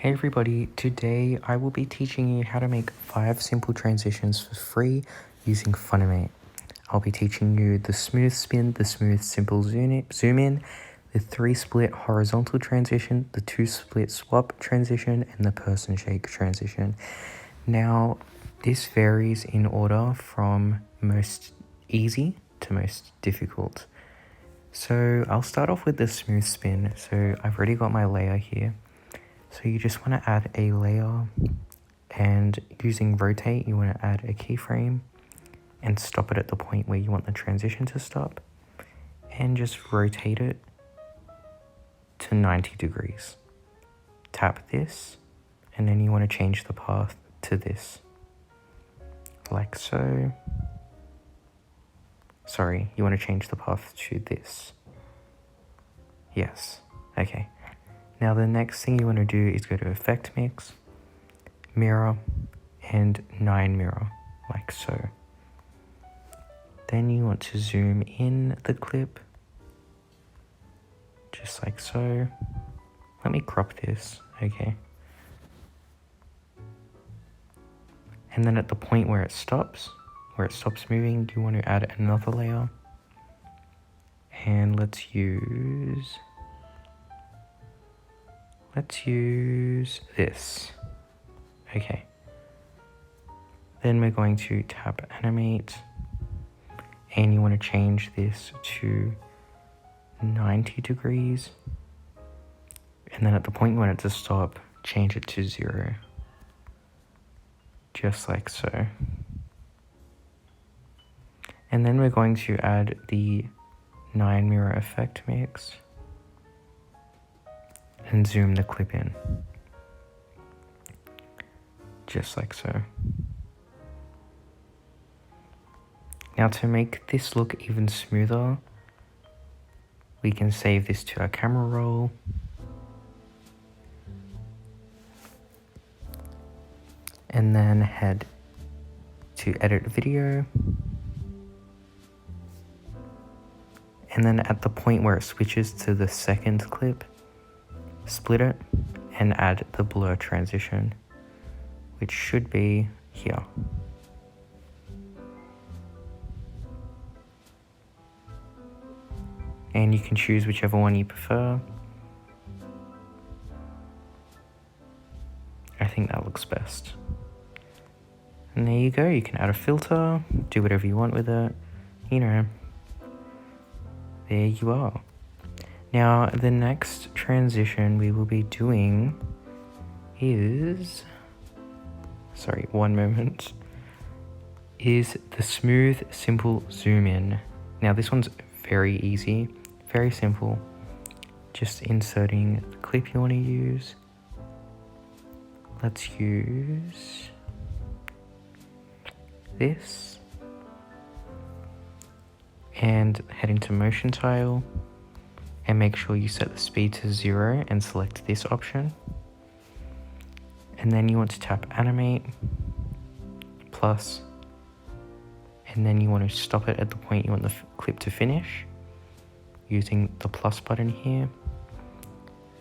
Hey everybody, today I will be teaching you how to make 5 simple transitions for free using Funimate. I'll be teaching you the smooth spin, the smooth simple zoom in, the 3 split horizontal transition, the 2 split swap transition, and the person shake transition. Now, this varies in order from most easy to most difficult. So I'll start off with the smooth spin. So I've already got my layer here. So you just want to add a layer, and using rotate you want to add a keyframe and stop it at the point where you want the transition to stop, and just rotate it to 90 degrees. Tap this and then you want to change the path to this, like so. Sorry, you want to change the path to this. Yes, okay. Now the next thing you want to do is go to Effect Mix, Mirror, and 9 Mirror, like so. Then you want to zoom in the clip, just like so. Let me crop this, okay. And then at the point where it stops moving, you want to add another layer. And let's use this. Okay. Then we're going to tap animate, and you want to change this to 90 degrees. And then at the point you want it to stop, change it to 0. Just like so. And then we're going to add the 9 mirror effect mix and zoom the clip in, just like so. Now to make this look even smoother, we can save this to our camera roll. And then head to edit video. And then at the point where it switches to the second clip, split it and add the blur transition, which should be here. And you can choose whichever one you prefer. I think that looks best. And there you go, you can add a filter, do whatever you want with it, you know. There you are. Now, the next transition we will be doing is, sorry, one moment, is the smooth, simple zoom in. Now, this one's very easy, very simple. Just inserting the clip you want to use. Let's use this. And head into motion tile and make sure you set the speed to 0 and select this option. And then you want to tap animate plus, and then you want to stop it at the point you want the clip to finish using the plus button here.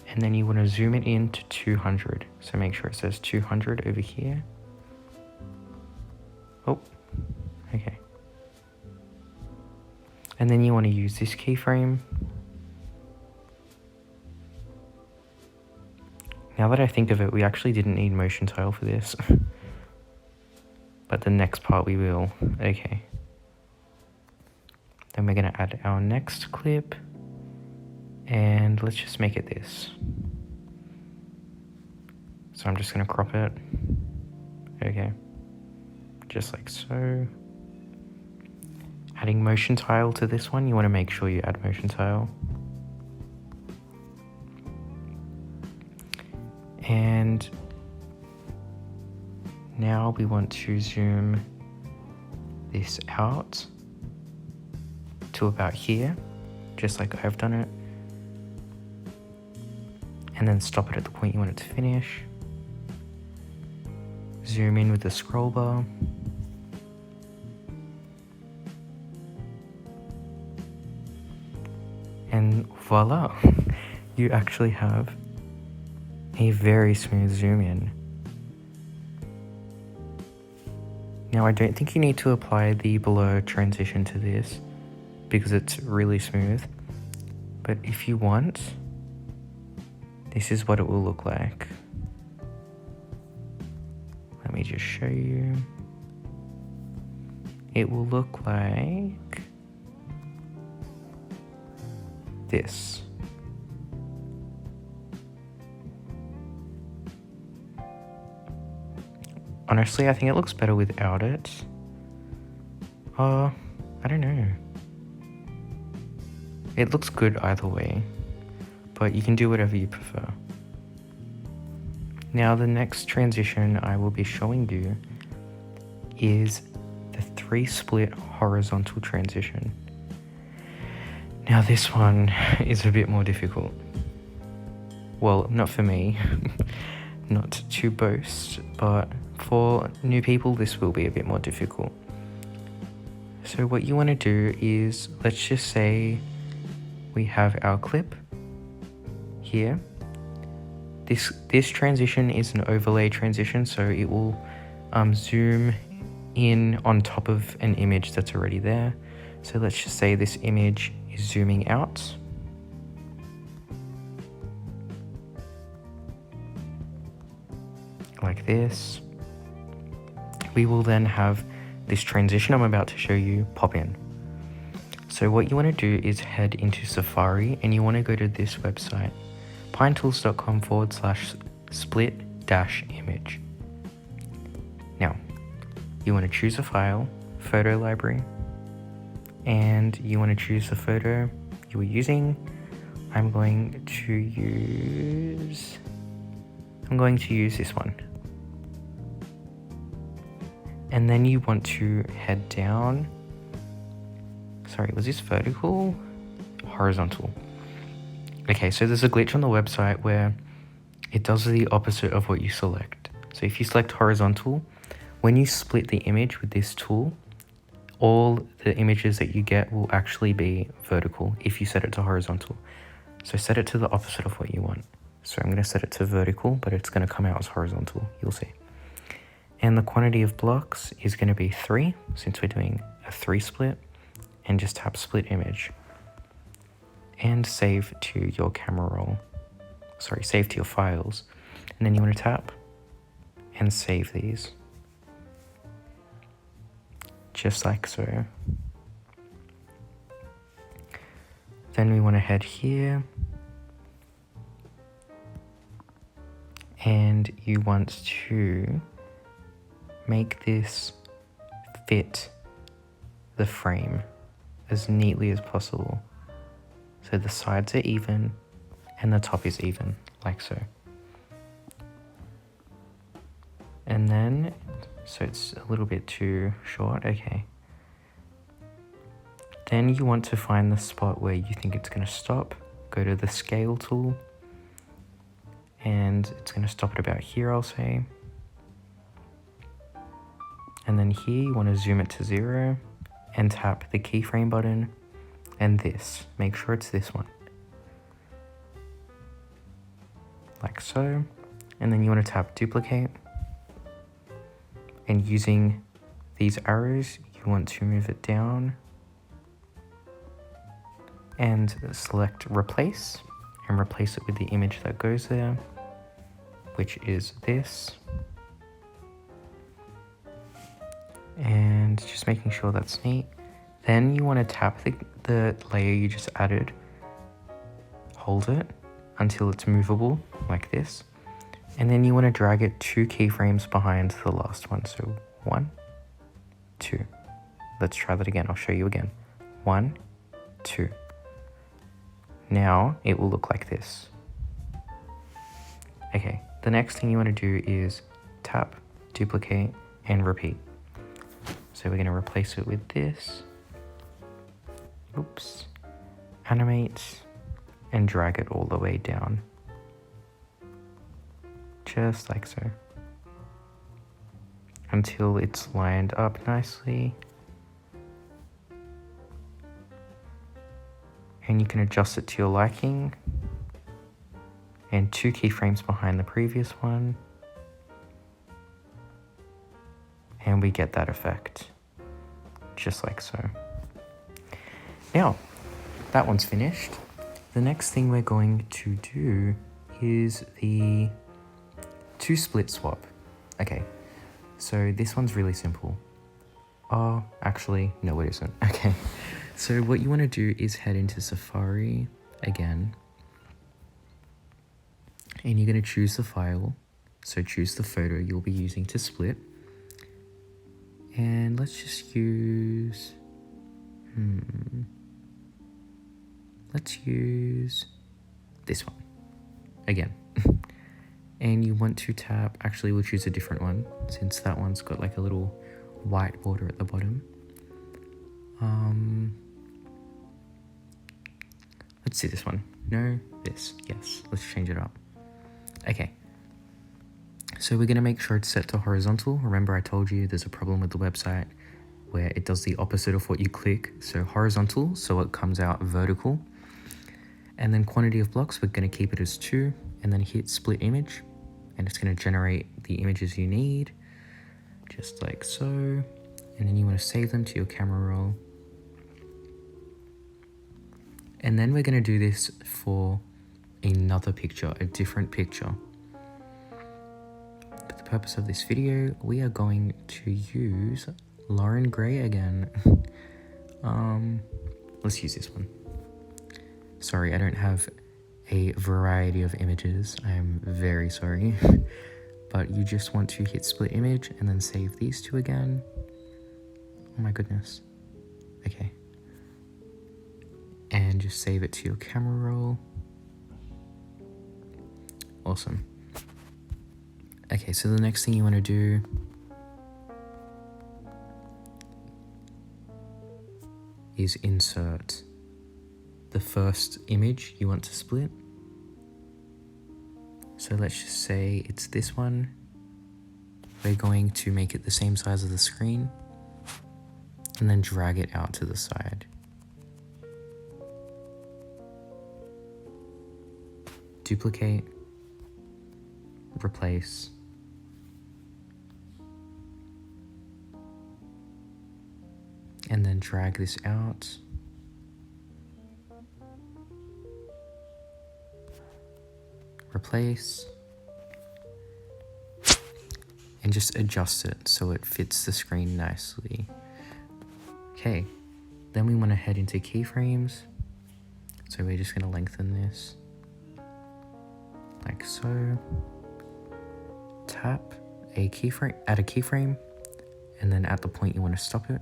And then you want to zoom it in to 200. So make sure it says 200 over here. Oh, okay. And then you want to use this keyframe. Now that I think of it, we actually didn't need motion tile for this. But the next part we will. Okay. Then we're going to add our next clip. And let's just make it this. So I'm just going to crop it. Okay. Just like so. Adding motion tile to this one, you want to make sure you add motion tile. And now we want to zoom this out to about here, just like I've done it. And then stop it at the point you want it to finish. Zoom in with the scroll bar. And voila, you actually have a very smooth zoom in. Now I don't think you need to apply the blur transition to this because it's really smooth, but if you want, this is what it will look like. Let me just show you. It will look like this. Honestly, I think it looks better without it. I don't know. It looks good either way, but you can do whatever you prefer. Now the next transition I will be showing you is the 3-split horizontal transition. Now this one is a bit more difficult. Well, not for me, not to boast, but for new people this will be a bit more difficult. So what you want to do is, let's just say we have our clip here. This transition is an overlay transition, so it will zoom in on top of an image that's already there. So let's just say this image is zooming out. Like this. We will then have this transition I'm about to show you pop in. So what you want to do is head into Safari and you want to go to this website, pinetools.com/split-image. Now, you want to choose a file, photo library, and you want to choose the photo you were using. I'm going to use this one. And then you want to head down. Sorry, was this vertical? Horizontal. Okay, so there's a glitch on the website where it does the opposite of what you select. So if you select horizontal, when you split the image with this tool, all the images that you get will actually be vertical if you set it to horizontal. So set it to the opposite of what you want. So I'm going to set it to vertical, but it's going to come out as horizontal. You'll see. And the quantity of blocks is going to be 3, since we're doing a 3-split, and just tap split image. And save to your camera roll. Sorry, save to your files. And then you want to tap and save these. Just like so. Then we want to head here. And you want to make this fit the frame as neatly as possible. So the sides are even and the top is even, like so. And then, so it's a little bit too short, okay. Then you want to find the spot where you think it's going to stop. Go to the scale tool. And it's going to stop at about here, I'll say. And then here you want to zoom it to 0 and tap the keyframe button and this. Make sure it's this one. Like so. And then you want to tap duplicate. And using these arrows, you want to move it down and select replace and replace it with the image that goes there, which is this. And just making sure that's neat. Then you want to tap the layer you just added, hold it until it's movable like this, and then you want to drag it 2 keyframes behind the last one. So 1, 2. Let's try that again. I'll show you again. 1, 2. Now it will look like this. Okay, the next thing you want to do is tap, duplicate, and repeat. So we're going to replace it with this. Oops. Animate and drag it all the way down. Just like so. Until it's lined up nicely. And you can adjust it to your liking. and 2 keyframes behind the previous one. And we get that effect, just like so. Now, that one's finished. The next thing we're going to do is the 2 split swap. Okay, so this one's really simple. Oh, actually, no it isn't. Okay, so what you want to do is head into Safari again. And you're going to choose the file. So choose the photo you'll be using to split. And let's just use... Let's use this one again. And you want to tap, actually we'll choose a different one since that one's got like a little white border at the bottom. Let's see this one. No, this, yes, let's change it up. Okay, so we're gonna make sure it's set to horizontal. Remember I told you there's a problem with the website where it does the opposite of what you click. So horizontal, so it comes out vertical. And then quantity of blocks, we're going to keep it as 2, and then hit split image, and it's going to generate the images you need, just like so. And then you want to save them to your camera roll. And then we're going to do this for another picture, a different picture. For the purpose of this video, we are going to use Lauren Gray again. Let's use this one. Sorry, I don't have a variety of images. I am very sorry. But you just want to hit split image and then save these 2 again. Oh my goodness. Okay. And just save it to your camera roll. Awesome. Okay, so the next thing you want to do is insert the first image you want to split. So let's just say it's this one. We're going to make it the same size as the screen and then drag it out to the side. Duplicate, replace, and then drag this out. Replace, and just adjust it so it fits the screen nicely. Okay, then we want to head into keyframes. So we're just going to lengthen this like so. Tap a keyframe, add a keyframe, and then at the point you want to stop it,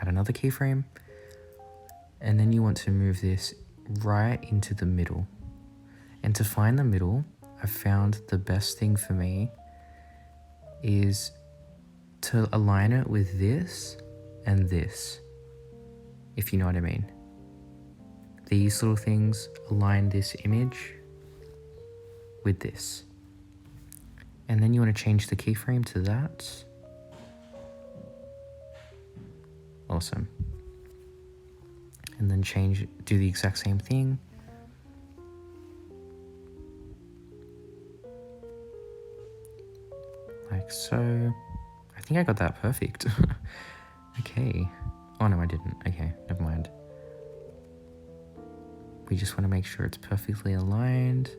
add another keyframe, and then you want to move this right into the middle. And to find the middle, I found the best thing for me is to align it with this and this, if you know what I mean. These little things align this image with this. And then you want to change the keyframe to that. Awesome. And then do the exact same thing. Like so. I think I got that perfect. Okay. Oh no, I didn't. Okay, never mind. We just want to make sure it's perfectly aligned.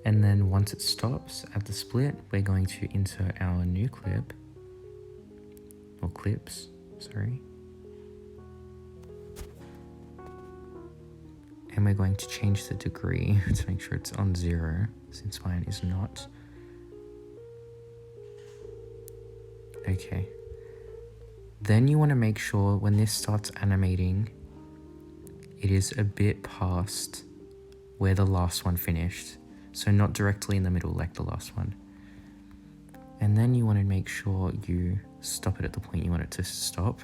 And then once it stops at the split, we're going to insert our new clip. Or clips, sorry. And we're going to change the degree to make sure it's on 0, since mine is not. Okay. Then you want to make sure when this starts animating, it is a bit past where the last one finished. So not directly in the middle like the last one. And then you want to make sure you stop it at the point you want it to stop.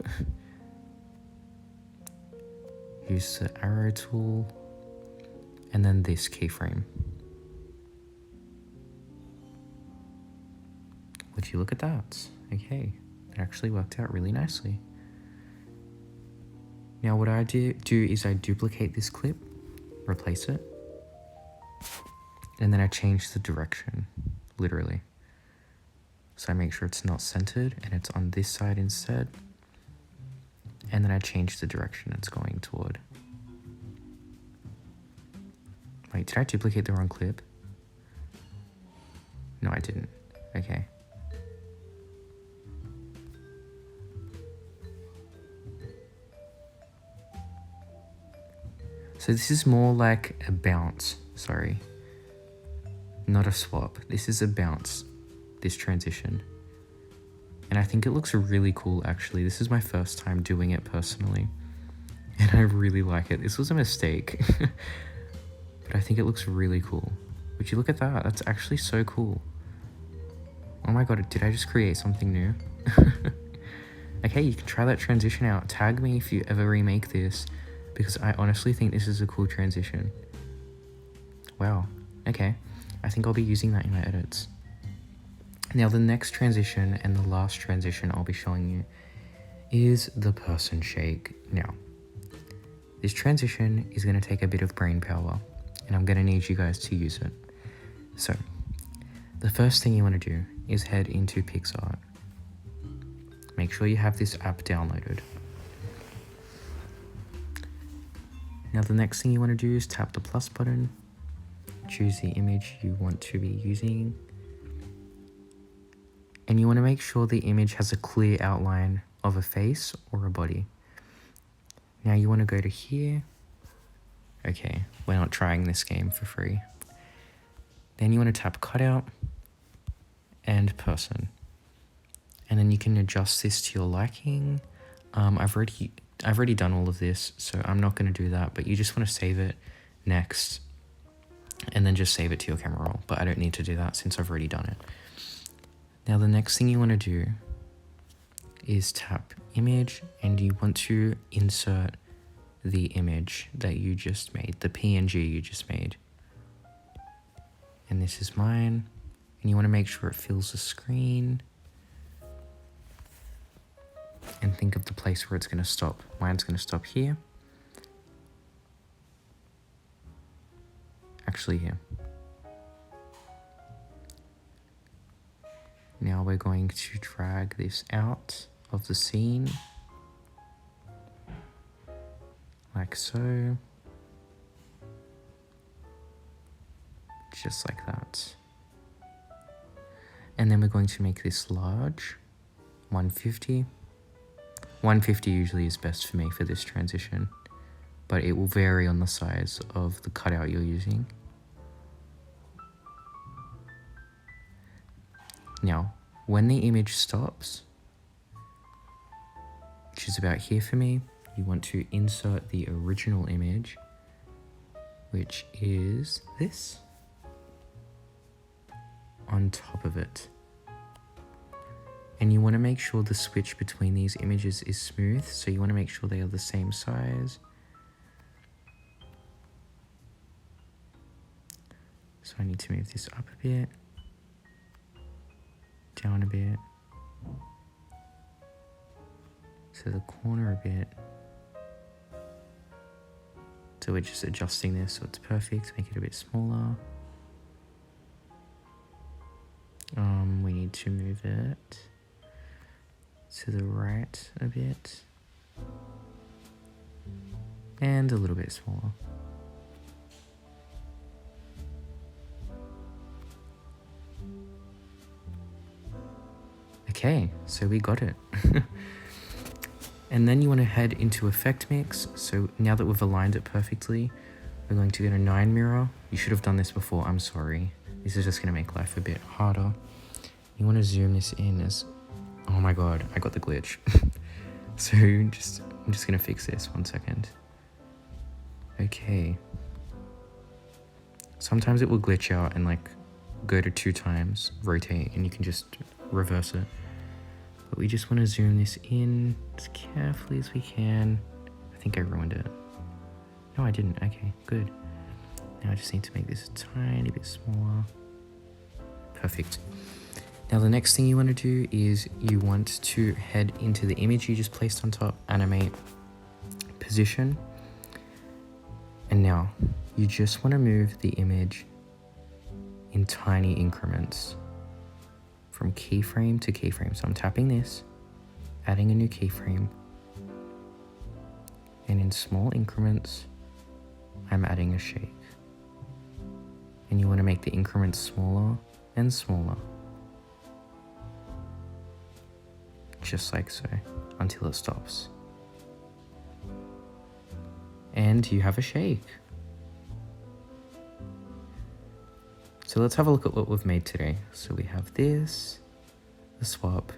Use the arrow tool. And then this keyframe. Would you look at that? Okay, it actually worked out really nicely. Now what I do is I duplicate this clip, replace it, And then I change the direction, literally. So I make sure it's not centered and it's on this side instead. And then I change the direction it's going toward. Wait, did I duplicate the wrong clip? No, I didn't. Okay. So this is more like a bounce, sorry. Not a swap. This is a bounce, this transition. And I think it looks really cool, actually. This is my first time doing it personally. And I really like it. This was a mistake. But I think it looks really cool. Would you look at that? That's actually so cool. Oh my god, did I just create something new? Okay, you can try that transition out. Tag me if you ever remake this, because I honestly think this is a cool transition. Wow, okay. I think I'll be using that in my edits. Now the next transition and the last transition I'll be showing you is the person shake. Now, this transition is going to take a bit of brain power, and I'm going to need you guys to use it. So, the first thing you want to do is head into PixArt. Make sure you have this app downloaded. Now the next thing you want to do is tap the plus button, choose the image you want to be using, and you want to make sure the image has a clear outline of a face or a body. Now you want to go to here. Okay, we're not trying this game for free. Then you want to tap cutout and person. And then you can adjust this to your liking. I've already done all of this, so I'm not going to do that, but you just want to save it next and then just save it to your camera roll. But I don't need to do that since I've already done it. Now the next thing you want to do is tap image, and you want to insert the image that you just made, the PNG you just made. And this is mine, and you want to make sure it fills the screen. And think of the place where it's going to stop. Mine's going to stop here. Actually here. Now we're going to drag this out of the scene. Like so. Just like that. And then we're going to make this large. 150. 150 usually is best for me for this transition, but it will vary on the size of the cutout you're using. Now, when the image stops, which is about here for me, you want to insert the original image, which is this, on top of it. And you want to make sure the switch between these images is smooth, so you want to make sure they are the same size. So I need to move this up a bit, down a bit, to the corner a bit. So we're just adjusting this so it's perfect, make it a bit smaller. We need to move it to the right a bit, and a little bit smaller. Okay, so we got it. And then you want to head into Effect Mix. So now that we've aligned it perfectly, we're going to go to 9 mirror. You should have done this before, I'm sorry. This is just going to make life a bit harder. You want to zoom this in as... Oh my god, I got the glitch. So I'm just going to fix this, 1 second. Okay. Sometimes it will glitch out and like go to 2 times, rotate, and you can just reverse it. But we just want to zoom this in as carefully as we can. I think I ruined it. No, I didn't. Okay, good. Now I just need to make this a tiny bit smaller. Perfect. Now the next thing you want to do is you want to head into the image you just placed on top, animate, position. And now you just want to move the image in tiny increments from keyframe to keyframe. So I'm tapping this, adding a new keyframe, and in small increments, I'm adding a shake. And you want to make the increments smaller and smaller, just like so, until it stops. And you have a shake. So let's have a look at what we've made today. So we have this, the swap,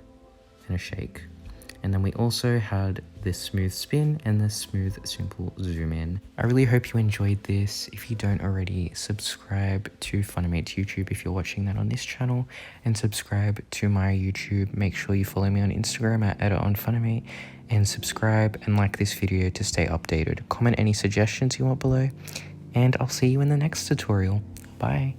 and a shake. And then we also had this smooth spin and the smooth simple zoom in. I really hope you enjoyed this. If you don't already, subscribe to Funimate YouTube if you're watching that on this channel, and subscribe to my YouTube. Make sure you follow me on Instagram at @edit_on_funimate, and subscribe and like this video to stay updated. Comment any suggestions you want below, and I'll see you in the next tutorial. Bye.